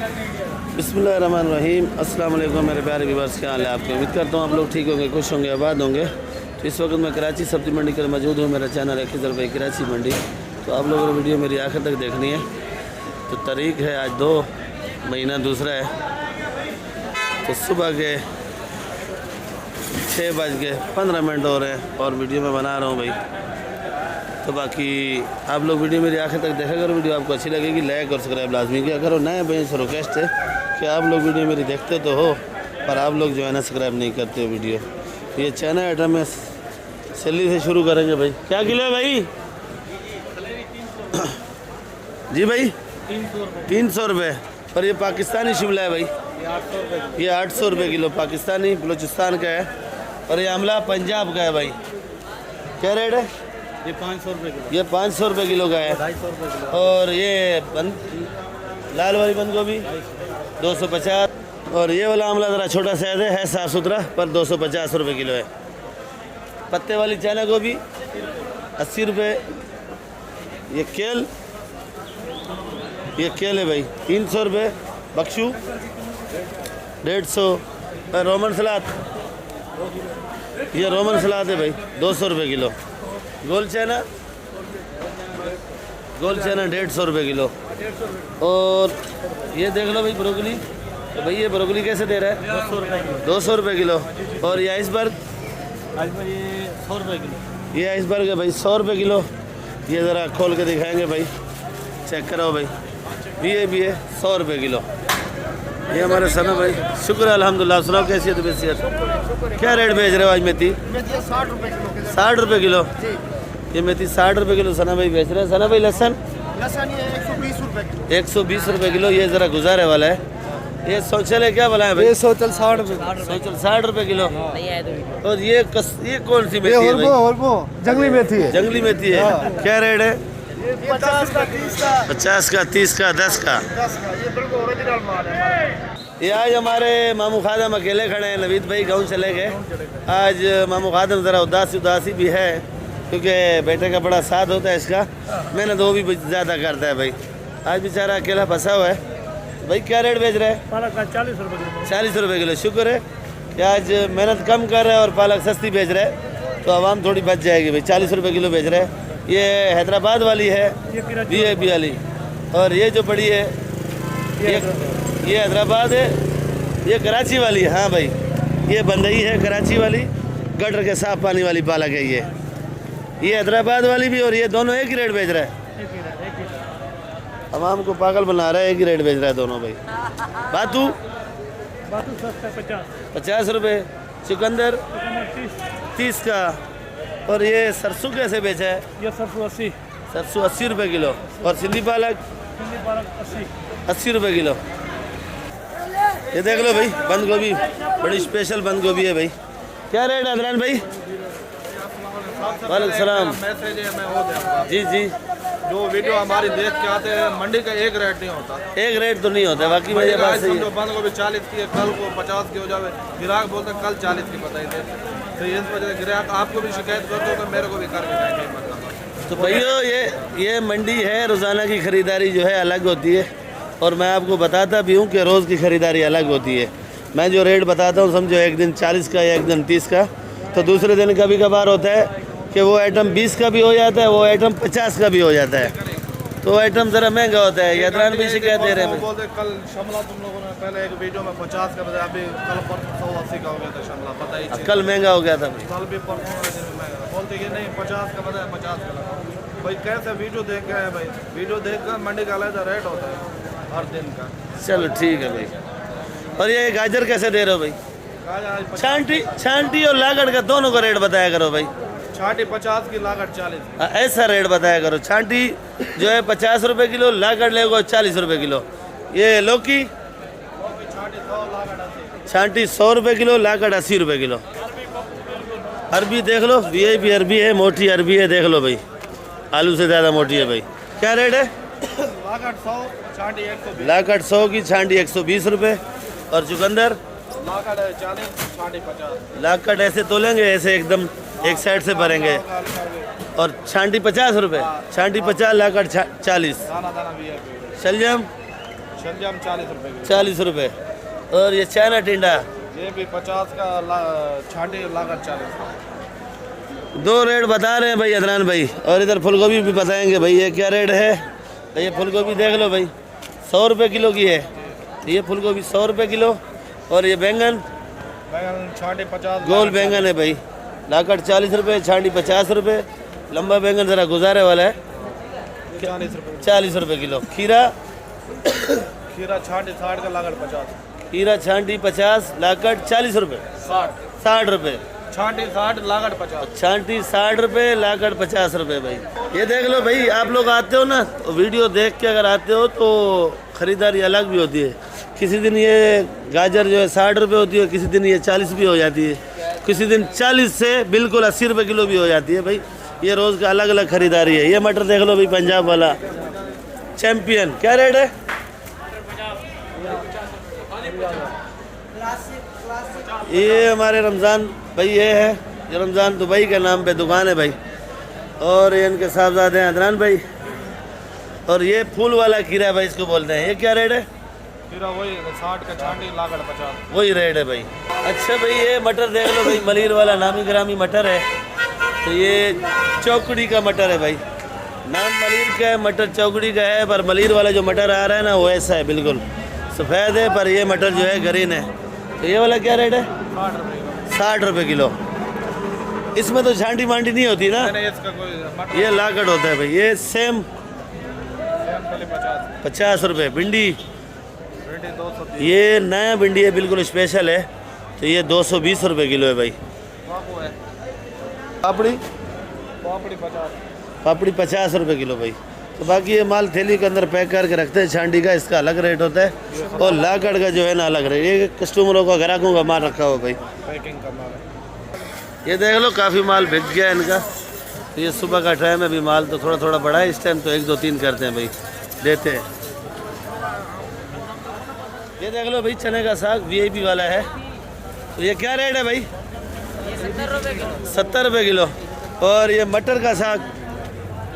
बिस्मिल्लाहिर्रहमानिर्रहीम। अस्सलाम वालेकुम मेरे प्यारे व्यूअर्स, क्या हाल है आपके। उम्मीद करता हूँ आप लोग ठीक होंगे, खुश होंगे, आबाद होंगे। तो इस वक्त मैं कराची सब्ज़ी मंडी कर मौजूद हूँ। मेरा चैनल है खिजर भाई कराची मंडी। तो आप लोगों को वीडियो मेरी आखिर तक देखनी है। तो तारीख है आज 2 महीना दूसरा है। तो सुबह के 6:15 हो रहे हैं और वीडियो मैं बना रहा हूँ भाई। तो बाकी आप लोग वीडियो मेरी आखिर तक देखा करो। वीडियो आपको अच्छी लगेगी लाइक और सब्सक्राइब लाजमी किया करो। नए भाई से रिक्वेस्ट है कि आप लोग वीडियो मेरी देखते तो हो पर आप लोग जो है ना सब्सक्राइब नहीं करते हो वीडियो। तो ये चैनल आइटम है सैली से शुरू करेंगे भाई। क्या किलो है भाई? जी भाई 300 रुपये। और ये पाकिस्तानी शिमला है भाई, ये 800 रुपये किलो पाकिस्तानी बलूचिस्तान का है। और ये आमला पंजाब का है भाई। क्या रेट है? ये 500 रुपये किलो। ये 500 रुपये किलो का है। 250 रुपये किलो। और ये लाल वाली बंद गोभी 250। और ये वाला आमला ज़रा छोटा साइज है साफ़ सुथरा पर 250 रुपये किलो है। पत्ते वाली चाइना गोभी 80 रुपये। ये केल है भाई 300 रुपये। बख्शू 150। और रोमन सलाद, ये रोमन सलाद है भाई 200 रुपये किलो। गोल चाइना 150 रुपये किलो। और ये देख लो भाई ब्रोकली। तो भाई ये ब्रोकली कैसे दे रहा है? 200 रुपये किलो। और ये आइसबर्ग, ये 100 रुपये किलो। ये आइसबर्ग है भाई 100 रुपये किलो। ये ज़रा खोल के दिखाएंगे भाई, चेक कराओ भाई। ये भी है 100 रुपये किलो। ये हमारे सना भाई, शुक्र है अल्हम्दुलिल्लाह। सुनाओ कैसी है तबीयत सेहत? क्या रेट बेच रहे हो आज मेथी? 60 रुपये किलो। 60 रुपये किलो। ये मेथी 60 रुपये किलो सना भाई बेच रहे हैं। सना भाई लहसन ये 120 रुपये किलो। 120 रुपये किलो। ये ज़रा गुजारे वाला है। ये सोचल है क्या बोला है भाई? ये सोचल 60 रुपये। सोचल 60 रुपये किलो। और ये कौन सी मेथी है भाई? जंगली मेथी है। जंगली मेथी है। क्या रेट है? 50 का 30 का 50 का 30 का 10 का। ये बिल्कुल ओरिजिनल माल है। ये आज हमारे मामू खादम अकेले खड़े हैं। नवीद भाई गाँव चले गए। आज मामू खादम ज़रा उदासी भी है क्योंकि बेटे का बड़ा साथ होता है इसका। मेहनत वो भी ज़्यादा करता है भाई। आज बेचारा अकेला फंसा हुआ है भाई। क्या रेट बेच रहा है? पालक का 40 रुपये किलो। 40 रुपये किलो। शुक्र है कि आज मेहनत कम कर रहा है और पालक सस्ती बेच रहा है तो आवाम थोड़ी बच जाएगी भाई। 40 रुपये किलो बेच रहा है। ये हैदराबाद वाली है VIP वाली। और ये जो बड़ी है ये हैदराबाद है। ये कराची वाली है। हाँ भाई ये बंदई है कराची वाली, गटर के साफ पानी वाली पालक है ये हैदराबाद वाली भी। और ये दोनों एक ही रेट बेच रहा है। आवाम को पागल बना रहा है। एक ही रेट बेच रहा है दोनों भाई। बातू 50 रुपये। चुकंदर 30 का। और ये सरसों कैसे बेचा है? ये सरसों 80। सरसों 80 रुपये किलो। और सिंधी पालक 80 रुपये किलो। ये देख लो भाई बंद गोभी, बड़ी स्पेशल बंद गोभी है भाई। क्या रेट है अदनान भाई? वालेकुम सलाम। मैसेज है मैं वो दूंगा। जी जी। जो वीडियो हमारी देख के आते हैं मंडी का एक रेट नहीं होता। एक रेट तो नहीं होता बाकी भाई। बात सही है। समझो बंद गोभी 40 की है, कल को 50 की हो जाए। ग्राहक बोलते हैं कल 40 की बताई दे। तो इस वजह से ग्राहक आपको भी शिकायत करते हो तो मेरे को भी करके जाएंगे मतलब। तो भैया ये मंडी है। रोज़ाना की ख़रीदारी जो है अलग होती है और मैं आपको बताता भी हूँ कि रोज़ की ख़रीदारी अलग होती है। मैं जो रेट बताता हूँ समझो एक दिन 40 का या एक दिन 30 का, तो दूसरे दिन कभी कभार होता है कि वो आइटम 20 का भी हो जाता है, वो आइटम 50 का भी हो जाता है। तो आइटम ज़रा महंगा होता है। यात्रान भी शिकायत दे रहे हैं। बोलते कल शिमला तुम लोगों ने पहले एक वीडियो में 50 का बताया, अभी कल परसों 180 का हो गया था शिमला। पता ही कल महंगा हो गया था भाई। कल भी परसों वाले दिन महंगा बोलते कि नहीं 50 का बताया 50 का लगा। भाई कैसे वीडियो देख के आए भाई? वीडियो देख कर मंडी का अलग रेट होता है हर दिन का। चलो ठीक है भाई। और ये गाजर कैसे दे रहे हो भाई? छांटी और लागड़ का दोनों का रेट बताया करो भाई। छाटी 50 की, लागत 40। ऐसा रेट बताया करो। छांटी जो है 50 रुपये किलो, लागड़ लेगो 40 रुपये किलो। ये लौकी छांटी 100 रुपये किलो, लागड़ 80 रुपये किलो। अरबी देख लो VIP अरबी है, मोटी अरबी है। देख लो भाई आलू से ज़्यादा मोटी है भाई। क्या रेट है? लागत 100, छाटी 120। लागड़ 100 की, छांटी 120 रुपये। और चुकंदर लागत 40, छाटी 50। लागड़ ऐसे तोलेंगे, ऐसे एकदम एक साइड से भरेंगे। और छांटी 50 रुपये, छांटी 50, लागड़ 40। दाना दाना भी है। शलजम शलजम 40 रुपए किलो। 40 रुपये। और ये चाइना टिंडा ये भी 50 का छांटी लागत 40। दो रेट बता रहे हैं भाई अदनान भाई। और इधर फूलगोभी भी बताएंगे भाई ये क्या रेट है। तो ये फूलगोभी देख लो भाई 100 रुपये किलो की है। तो ये फूलगोभी 100 रुपये किलो। और ये बैंगन छांटी 50 गोल बैंगन है भाई, लाकड़ 40 रुपये, छांटी 50 रुपये। लंबा बैंगन ज़रा गुजारे वाला है 40 रुपए। 40 रुपये किलो। खीरा खीरा छांटी 60 का लागत 50। खीरा छांटी 50, लाकड़ 40 रुपये। 60 रुपये। छांटी 60 लागत 50। छांटी 60 रुपये, लाकड़ 50 रुपये भाई। ये देख लो भाई, आप लोग आते हो ना तो वीडियो देख के अगर आते हो तो ख़रीदारी अलग भी होती है। किसी दिन ये गाजर जो है 60 रुपये होती है, किसी दिन ये 40 भी हो जाती है, किसी दिन 40 से बिल्कुल 80 रुपये किलो भी हो जाती है भाई। ये रोज़ का अलग अलग ख़रीदारी है। ये मटर देख लो भाई, पंजाब वाला चैम्पियन क्या रेट है? ये हमारे रमज़ान भाई ये है, ये रमज़ान दुबई के नाम पे दुकान है भाई। और ये इनके साहबजादे हैं अदनान भाई। और ये फूल वाला खीरा है भाई, इसको बोलते हैं। ये क्या रेट है? खीरा वही 60 का छांटी लागत 50। वही रेट है भाई। अच्छा भाई ये मटर देख लो भाई, मलिर वाला नामी ग्रामी मटर है। तो ये चौकड़ी का मटर है भाई, नाम मलिर का है, मटर चौकड़ी का है। पर मलिर वाला जो मटर आ रहा है ना वो ऐसा है, बिल्कुल सफ़ेद है, पर ये मटर जो है ग्रीन है। तो ये वाला क्या रेट है? 60 रुपये किलो। इसमें तो झांटी मांटी नहीं होती ना, इसका कोई ये लाकड़ होता है भाई। ये सेम 50 रुपये। भिंडी 230। ये नया भिंडी है, बिल्कुल स्पेशल है। तो ये 220 रुपये किलो है भाई। पापड़ी पापड़ी 50 रुपये किलो भाई। तो बाकी ये माल थैली के अंदर पैक करके रखते हैं। छांडी का इसका अलग रेट होता है और लाकड़ का जो है ना अलग रेट। ये कस्टमरों का ग्राहकों का माल रखा हुआ भाई। पैकिंग का माल है। ये देख लो काफ़ी माल बिक गया है इनका। तो ये सुबह का टाइम है, अभी माल तो थोड़ा थोड़ा बढ़ा है इस टाइम, तो 1 2 3 करते हैं भाई, देते हैं। ये देख लो भाई चने का साग VIP वाला है। तो ये क्या रेट है भाई? 70 रुपये किलो। और ये मटर का साग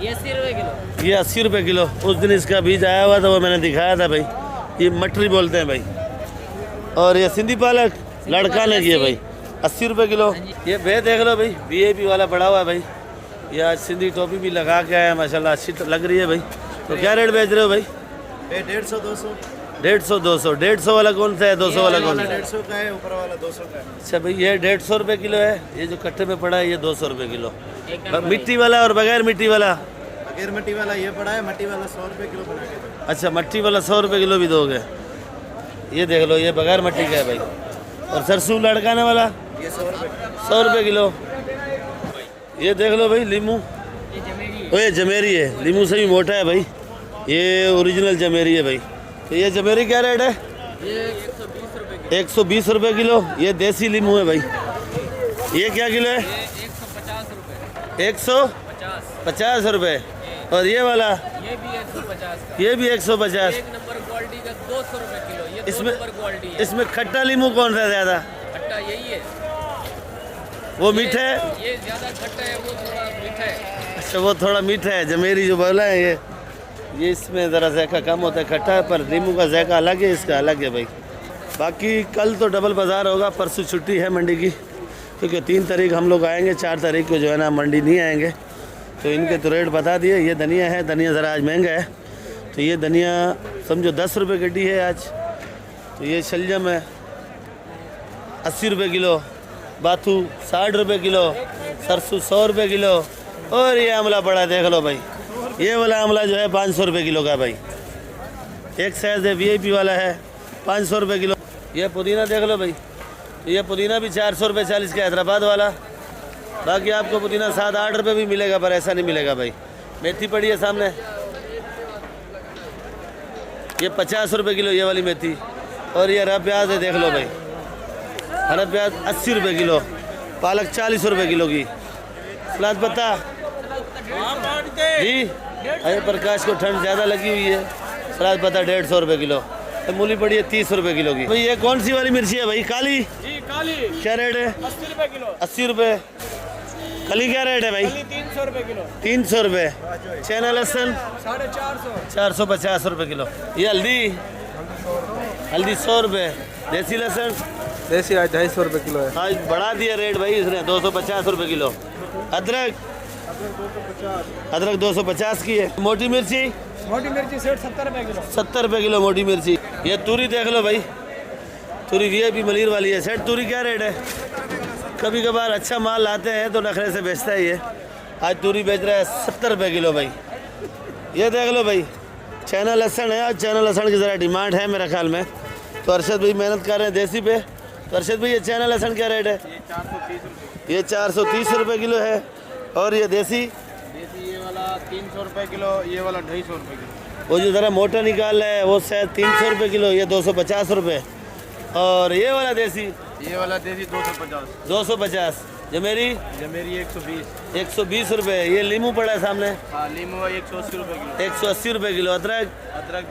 ये 80 रुपये किलो। ये 80 रुपये किलो। उस दिन इसका बीज आया हुआ था, वो मैंने दिखाया था भाई। ये मटरी बोलते हैं भाई। और ये सिंधी पालक लड़का ने किया भाई, 80 रुपये किलो। ये भे देख लो भाई, VIP वाला पड़ा हुआ है भाई। ये आज सिंधी टोपी भी लगा के आया, माशाल्लाह अच्छी लग रही है भाई। तो क्या रेट बेच रहे हो भाई? 150 200। 150 200। 150 वाला कौन सा है? 200 वाला कौन सा है? 150 का है, ऊपर वाला 200 का है। अच्छा भाई ये 150 रुपये किलो है। ये जो कट्टे में पड़ा है ये 200 रुपये किलो। मिट्टी वाला और बगैर मिट्टी वाला? बगैर मिट्टी वाला ये पड़ा है, मिट्टी वाला 100 रुपये किलो बना के दो। अच्छा मट्टी वाला 100 रुपये किलो भी दोगे? ये देख लो, ये बगैर मट्टी का है भाई। और सरसों लड़काने वाला ये 100 रुपये। 100 रुपये किलो। ये देख लो भाई लीमू, ओ ये जमेरी है, लीमू से भी मोटा है भाई। ये ओरिजिनल जमेरी है भाई। तो ये जमेरी क्या रेट है? ये 120 रुपये किलो। 120 रुपये किलो। ये देसी लीमू है भाई। ये क्या किलो है? 150 रुपये। 150 रुपये। और ये वाला? ये भी 150 का। ये भी 150। 1 नंबर क्वालिटी का 200 रुपये किलो। ये 2 इसमें नंबर क्वालिटी है। इसमें खट्टा लीमू कौन सा है ज़्यादा? खट्टा यही है। वो मीठा है? ये ज़्यादा खट्टा है, वो थोड़ा मीठा है। अच्छा वो थोड़ा मीठा है। जमेरी जो बोला है ये इसमें ज़रा ज़ायका कम होता है, खट्टा है, पर नींबू का ज़ायका अलग है, इसका अलग है भाई। बाकी कल तो डबल बाज़ार होगा, परसों छुट्टी है मंडी की, क्योंकि 3 तारीख हम लोग आएंगे, 4 तारीख को जो है ना मंडी नहीं आएंगे। तो इनके तो रेट बता दिए। ये धनिया है, धनिया ज़रा आज महंगा है। तो ये धनिया समझो 10 रुपये गड्डी है आज। तो ये शलजम है 80 रुपये किलो, बाथू 60 रुपये किलो, सरसों 100 रुपये किलो। और ये आमला पड़ा देख लो भाई, ये वाला आमला जो है 500 रुपये किलो का भाई। एक साइज़ है VIP वाला है 500 रुपये किलो। ये पुदीना देख लो भाई, तो ये पुदीना भी 400 रुपये 40 का, हैदराबाद वाला। बाकी आपको पुदीना 7-8 रुपये भी मिलेगा, पर ऐसा नहीं मिलेगा भाई। मेथी पड़ी है सामने, ये 50 रुपये किलो ये वाली मेथी। और ये हरा प्याज है देख लो भाई, हरा प्याज 80 रुपये किलो। पालक 40 रुपये किलो की। सलाद पत्ता जी, अरे प्रकाश को ठंड ज़्यादा लगी हुई है। सलाद पत्ता 150 रुपये किलो। तो मूली पड़ी है 30 रुपये किलो की। भाई ये कौन सी वाली मिर्ची है भाई? काली जी काली क्या रेट है? 80 रुपये किलो। 80 रुपये। कली क्या रेट है भाई? 300 रुपये किलो। 300 रुपये। चैना लहसुन 450। 450 रुपये किलो। ये हल्दी हल्दी 100 रुपये। देसी लहसुन देसी आज 250 रुपये किलो है। आज बढ़ा दिया रेट भाई इसने, 250 रुपये किलो। अदरक 250 की है। मोटी मिर्ची मोटी मिर्ची सेठ 70 रुपए किलो। 70 रुपये किलो मोटी मिर्ची। ये तूरी देख लो भाई, तूरी VIP मलिर वाली है। सेठ तूरी क्या रेट है? कभी कभार अच्छा माल लाते हैं तो नखरे से बेचता है ये। आज तूरी बेच रहा है 70 रुपये किलो भाई। ये देख लो भाई, चाइना लहसुन है। आज चाइना लहसुन की ज़रा डिमांड है मेरे ख्याल में, तो अरशद भाई मेहनत कर रहे हैं देसी पे। तो अरशद भाई ये चाइना लहसुन क्या रेट है? ये 430 रुपये किलो है। और ये देसी ये वाला 300 रुपये किलो, ये वाला 250 रुपये किलो। वो जो ज़रा मोटा निकाल रहा है वो शायद 300 रुपये किलो, ये 250 रुपये। और ये वाला देसी, ये वाला देसी 250। 250। जमेरी 120 रुपये। ये लीमू पड़ा है सामने, हाँ लीमू 180 रुपये किलो। 180 रुपये किलो। अदरक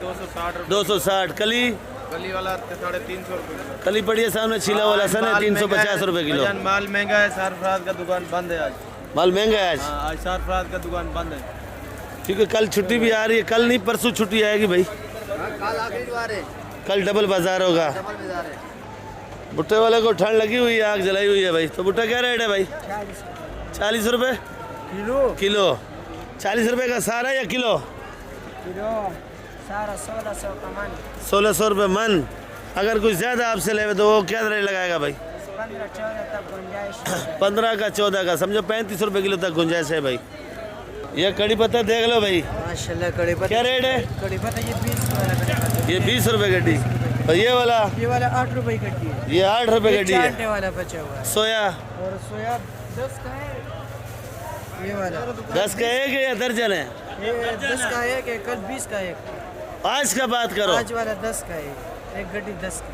260 रुपये। 260। कली वाला 350 रुपये किलो। कली पड़ी है सामने, छीला वाला सन है 350 रुपये किलो। माल महंगा है, सरफराज का दुकान बंद है आज। माल महंगा है आज, हाँ आज सरफराज का दुकान बंद है क्योंकि कल छुट्टी भी आ रही है। कल नहीं परसों छुट्टी आएगी भाई, कल डबल बाजार होगा। भुट्टे वाले को ठंड लगी हुई है, आग जलाई हुई है भाई। तो भुट्टा क्या रेट है भाई? 40 रुपये किलो। 40 रुपये का सारा या किलो? सारा 1600 का मन। 1600 रुपये मन। अगर कुछ ज़्यादा आपसे ले तो वो क्या रेट लगाएगा भाई? 15-14 तक गुंजाइश। 15 का 14 का, समझो 35 रुपये किलो तक गुंजाइश है भाई। ये कड़ी पत्ता देख लो भाई, माशाल्लाह कड़ी पत्ता। क्या रेट है? कड़ी पत्ता ये 20 वाला कड़ी पत्ता। ये 20 रुपये गड्डी। और ये वाला 8 रुपए कट्टी है। ये 8 रुपये गड्डी है। चांटे वाला बचा हुआ है। सोया और सोया 10 का है। ये वाला 10 का एक है या दर्जन है? ये 10 का एक है, कल 20 का एक। आज का बात करो। आज वाला 10 का है, एक गड्डी 10 का।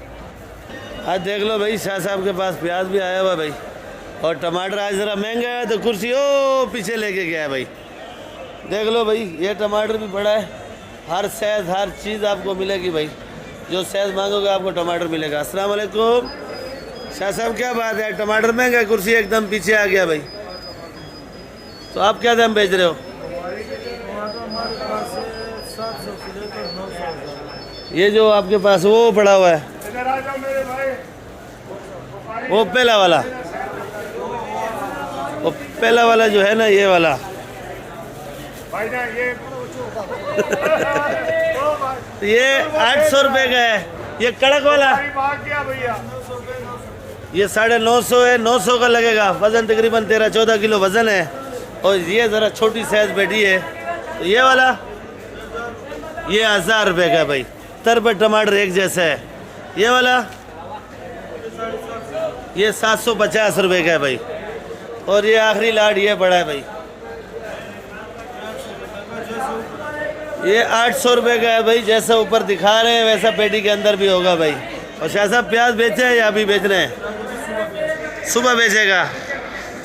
आज देख लो भाई, शाह साहब के पास प्याज भी आया हुआ भाई। और टमाटर आज ज़रा महंगा है तो कुर्सी ओ पीछे लेके गया है भाई। देख लो भाई, ये टमाटर भी बड़ा है। हर साइज हर चीज़ आपको मिलेगी भाई, जो साइज मांगोगे आपको टमाटर मिलेगा। अस्सलाम वालेकुम शाह साहब, क्या बात है? टमाटर महंगा है, कुर्सी एकदम पीछे आ गया भाई। तो आप क्या दाम बेच रहे हो? ये जो आपके पास वो पड़ा हुआ है, वो पहला वाला, वो पहला वाला जो है ना, ये वाला ये 800 रुपये का है। ये कड़क वाला ये 950 है, 900 का लगेगा। वज़न तकरीबन 13-14 किलो वज़न है। और ये ज़रा छोटी साइज बैठी है। तो ये वाला ये 1000 रुपये का भाई। तर पर टमाटर एक जैसा है। ये वाला ये 750 रुपये का है भाई। और ये आखिरी लाट ये बड़ा है भाई, ये 800 रुपये का है भाई। जैसा ऊपर दिखा रहे हैं वैसा पेटी के अंदर भी होगा भाई। और शाह साहब प्याज बेचे हैं या अभी बेच रहे हैं? सुबह बेचेगा,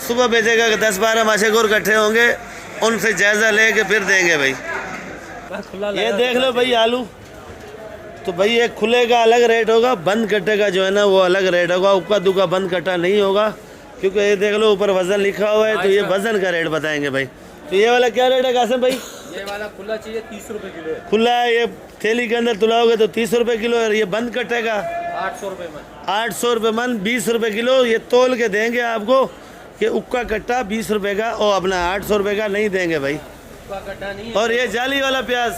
सुबह बेचेगा कि 10-12 माशेखोर इकट्ठे होंगे, उनसे जायज़ा लेके फिर देंगे भाई। ये देख लो भाई आलू, तो भाई ये खुले का अलग रेट होगा, बंद कट्टे का जो है ना वो अलग रेट होगा। उक्का दुक्का बंद कट्टा नहीं होगा, क्योंकि ये देख लो ऊपर वज़न लिखा हुआ है, तो ये वज़न का रेट बताएंगे भाई। तो ये वाला क्या रेट है कासिम भाई? ये वाला खुला चाहिए 30 रुपए किलो है। खुला है, ये थैली के अंदर तुलाओगे तो 30 रुपये किलो है। ये बंद कट्टे का 800 रुपए मन। 800 रुपये मन, 20 रुपये किलो। ये तोल के देंगे आपको कि उक्का कट्टा 20 रुपये का, और अपना 800 रुपये का नहीं देंगे भाई। उसका कट्टा नहीं है। और ये जाली वाला प्याज,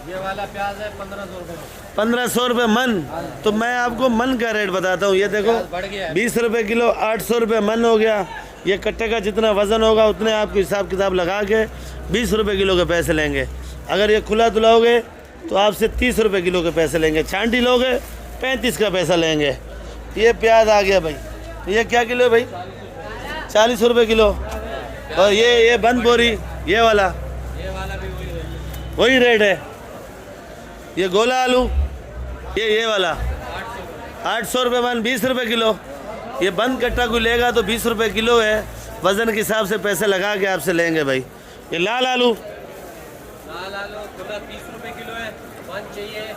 ये वाला प्याज है 1500 रुपए। 1500 रुपये मन। तो मैं आपको मन का रेट बताता हूँ। ये देखो बढ़ गया है। 20 रुपये किलो, 800 रुपये मन हो गया। ये कट्टे का जितना वज़न होगा उतने आपको हिसाब किताब लगा के 20 रुपये किलो के पैसे लेंगे। अगर ये खुला तुलाओगे तो आपसे 30 रुपये किलो के पैसे लेंगे। छांटी लोगे 35 का पैसा लेंगे। ये प्याज आ गया भाई। ये क्या किलो है भाई? 40 रुपये किलो। और ये बंद बोरी, ये वाला भी वही रेट है। ये गोला आलू, ये वाला 800 रुपये मन, 20 रुपये किलो। ये बंद कट्टा कोई लेगा तो 20 रुपये किलो है। वज़न के हिसाब से पैसे लगा के आपसे लेंगे भाई। ये लाल आलू खुला 30 रुपए किलो है। बंद चाहिए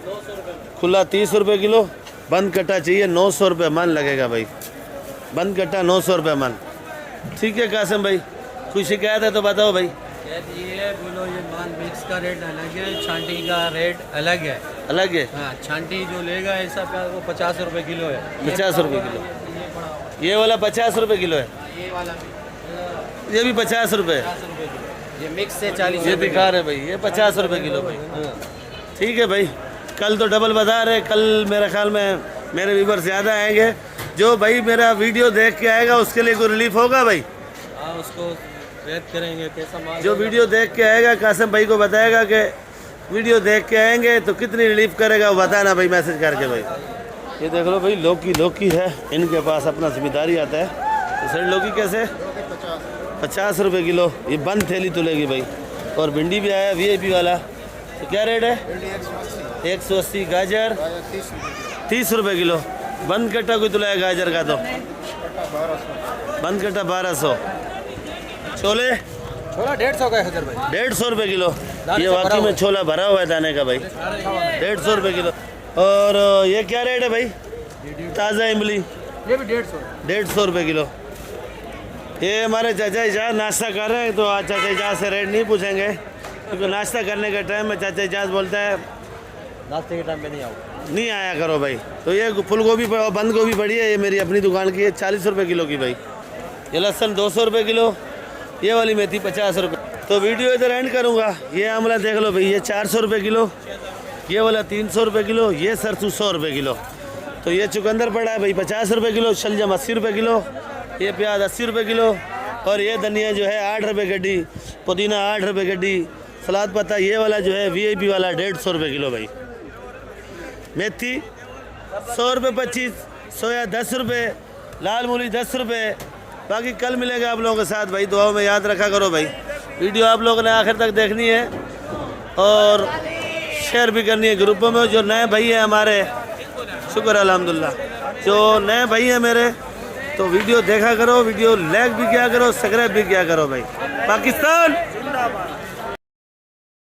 900 रुपए। खुला 30 रुपये किलो, बंद कट्टा चाहिए 900 रुपये मन लगेगा भाई। बंद कट्टा 900 रुपये मन। ठीक है कासिम भाई, कोई शिकायत है तो बताओ भाई। ये बोलो, ये माल मिक्स का रेट अलग है, छांटी का रेट अलग है। अलग है। हाँ छांटी जो लेगा ऐसा प्याज वो 50 रुपए किलो है। 50 रुपए किलो। ये वाला 50 रुपए किलो है। ये वाला भी ये भी 50 रुपए। 50 रुपए किलो। ये मिक्स है 40 ये रुपए दिखा रहे भाई, ये 50 रुपए किलो भाई। ठीक है भाई, कल तो डबल बता रहे, कल मेरे ख्याल में मेरे व्यूवर ज़्यादा आएंगे। जो भाई मेरा वीडियो देख के आएगा उसके लिए कोई रिलीफ होगा भाई? हाँ उसको रेट करेंगे कैसा माल जो वीडियो देख के आएगा कासिम भाई को बताएगा कि वीडियो देख के आएंगे तो कितनी रिलीफ करेगा वो बताना भाई, मैसेज करके भाई। ये देख लो भाई, लौकी है, इनके पास अपना जिम्मेदारी आता है। तो सर लौकी कैसे? 50 रुपये किलो। ये बंद थैली तुलेगी भाई। और भिंडी भी आया VIP वाला, तो क्या रेट है? 180। गाजर 30 रुपये किलो। बंद कट्टा कोई तुला है गाजर का? तो बंद कट्टा 1200। छोले छोला 150 का है सर भाई। 150 रुपये किलो। ये वाकई में छोला भरा हुआ है दाने का भाई। 150 रुपये किलो। और ये क्या रेट है भाई? ताज़ा इमली ये भी 150। 150 रुपये किलो। ये हमारे चाचा इजाज नाश्ता कर रहे हैं, तो आज चाचा इजाज से रेट नहीं पूछेंगे क्योंकि नाश्ता करने के टाइम में चाचा इजाज बोलता है नाश्ते के टाइम पे नहीं आया करो भाई। तो ये फूल गोभी और बंद गोभी पड़ी है, ये मेरी अपनी दुकान की है, 40 रुपये किलो की भाई। ये लहसुन 200 रुपये किलो। ये वाली मेथी 50 रुपये। तो वीडियो इधर एंड करूँगा। ये आमला देख लो भाई, ये 400 रुपये किलो। ये वाला 300 रुपये किलो। ये सरसों 100 रुपये किलो। तो ये चुकंदर पड़ा है भाई 50 रुपये किलो। शलजम 80 रुपये किलो। ये प्याज 80 रुपये किलो। और ये धनिया जो है 8 रुपये गड्डी। पुदीना 8 रुपये गड्डी। सलाद पत्ता ये वाला जो है VIP वाला 150 रुपये किलो भाई। मेथी 100 रुपये 25। सोया 10 रुपये। लाल मूली 10 रुपये। बाकी कल मिलेगा आप लोगों के साथ भाई। दुआओं में याद रखा करो भाई। वीडियो आप लोगों ने आखिर तक देखनी है और शेयर भी करनी है ग्रुपों में। जो नए भाई हैं हमारे, शुक्र अल्हम्दुलिल्लाह, जो नए भाई हैं मेरे, तो वीडियो देखा करो, वीडियो लाइक भी किया करो, सब्सक्राइब भी किया करो भाई। पाकिस्तान जिंदाबाद।